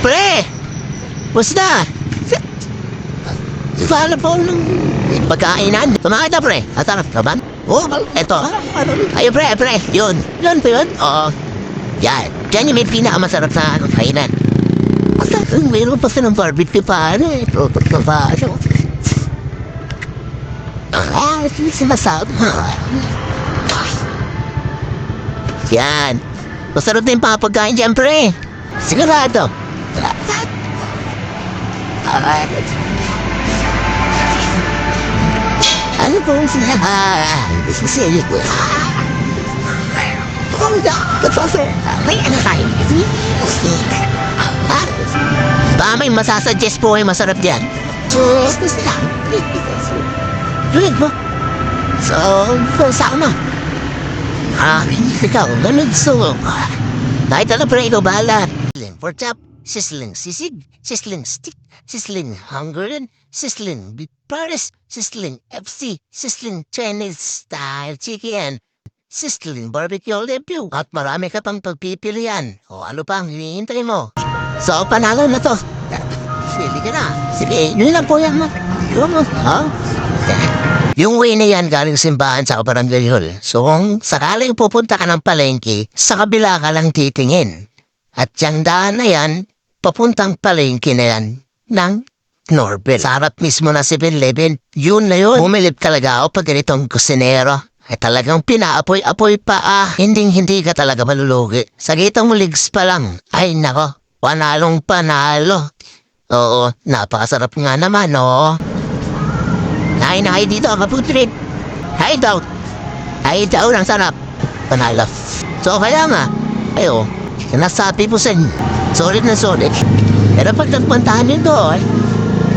Pre! Basta! Paano po ng pagkainan? Kumain na, pre. At sarap ka ba? Oo, eto. Ay, pre. Yun. Yun po yun? Oo. Yan. Diyan yung may pinakamasarap sa kainan. Mayroon pa silang barbecue pa, tutok na pa. Sinasabi. Yan. Masarap na yung papagkain dyan, pre. Sigurado. Ano po ang sinasabi? Sisili ko. May ano tayo? Baka may masasuggest po ay masarap dyan. Lulit mo. So, saan mo? Ikaw, ganun so. Kahit ano pa rin ikaw bahala. Sizzling pork chop, sizzling sisig, sizzling stick, sizzling Hungarian, sizzling beef pares, sizzling FC, sizzling Chinese style chicken, sizzling barbecue review. At marami ka pang pagpipilian. O ano pang hinihintay mo? So, panalo na to. Sili ka na. Sige, yun lang po yan. Ha? Yung way na yan galing simbahan sa Barangay Hall. So kung sakaling pupunta ka ng palengke, sa kabila ka lang titingin. At yung daan na yan, papuntang palengke na yan ng Norbel. Sa harap mismo na 7-Eleven, yun na yun. Bumilip talaga ako pag ganitong kusinero. Ay talagang pinaapoy-apoy pa Hinding-hindi ka talaga malulugi. Sa gitang ligs pa lang, ay nako, panalong panalo. Oo, napakasarap nga naman, no? Nahay dito, kaputrip. Hideout. Hideout, ang sarap. Panalo. So, kaya nga, ayo, nasabi po sa inyo, solid na solid. Pero pag nagpuntahan nyo doon,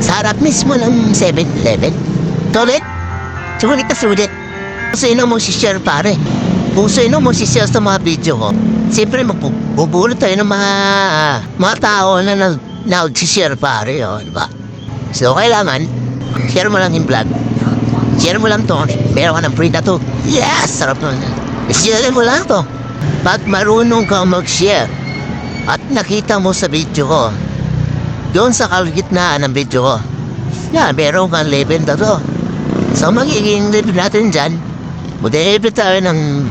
sa harap mismo ng 7-Eleven, solid, sulit na sulit. Puso yun mo si share pare. Puso yun mo si share sa mga video ko. Siyempre, magbubulot tayo ng mga tao na nag-share pare, diba? So, kailangan, share mo lang yung vlog. Share mo lang to. Meron ka ng free na to. Yes! Sarap nun. Share mo lang to. Pag marunong ka mag-share at nakita mo sa video ko, doon sa kalagitnaan ng video ko, yan, meron kang level na to. So, magiging level natin dyan, mag-level tayo ng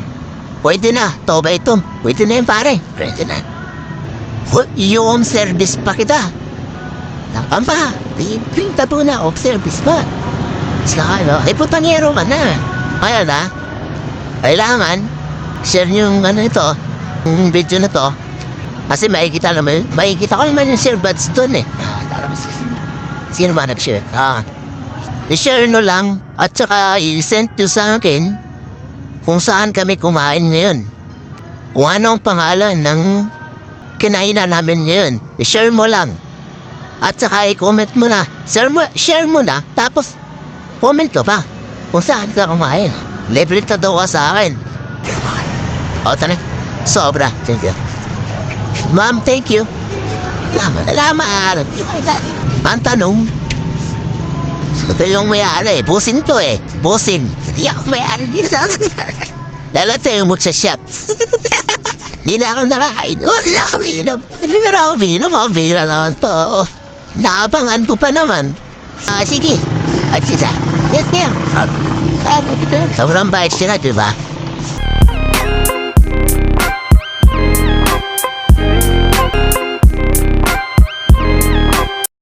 pwede na, to ba ito? Pwede na yun pare. Pwede na. Yung service pa kita. Nakam pa. Pinta po na of service pa. Saka ano, ay putangero ka na. Kaya na, kailangan, share nyo yung ito, yung video na to. Kasi makikita ko naman yung share buds doon eh. Sino ba nag-share? I-share nyo lang at saka i-send nyo sa akin kung saan kami kumain ngayon. Kung ano ang pangalan ng kinainan namin ngayon. I-share mo lang. At saka i-comment mo na. Share mo na. Tapos, comment ko pa kung saan ka kumain. Libre ka daw ka sa akin. O, tanay. Sobra. Thank you. Ma'am, thank you. Salamat. Ang tanong, ito yung may-ari. Busin to eh. Busin. Hindi ako may-ari dito. Lalo tayo magsashop. Hindi na ako nakain. Hindi na ako binom. Hindi na ako binom. Ako binom naman to. Naabangan ko pa naman. Sige. At sisa. Yes, yeah. Sobrang bait sila, diba?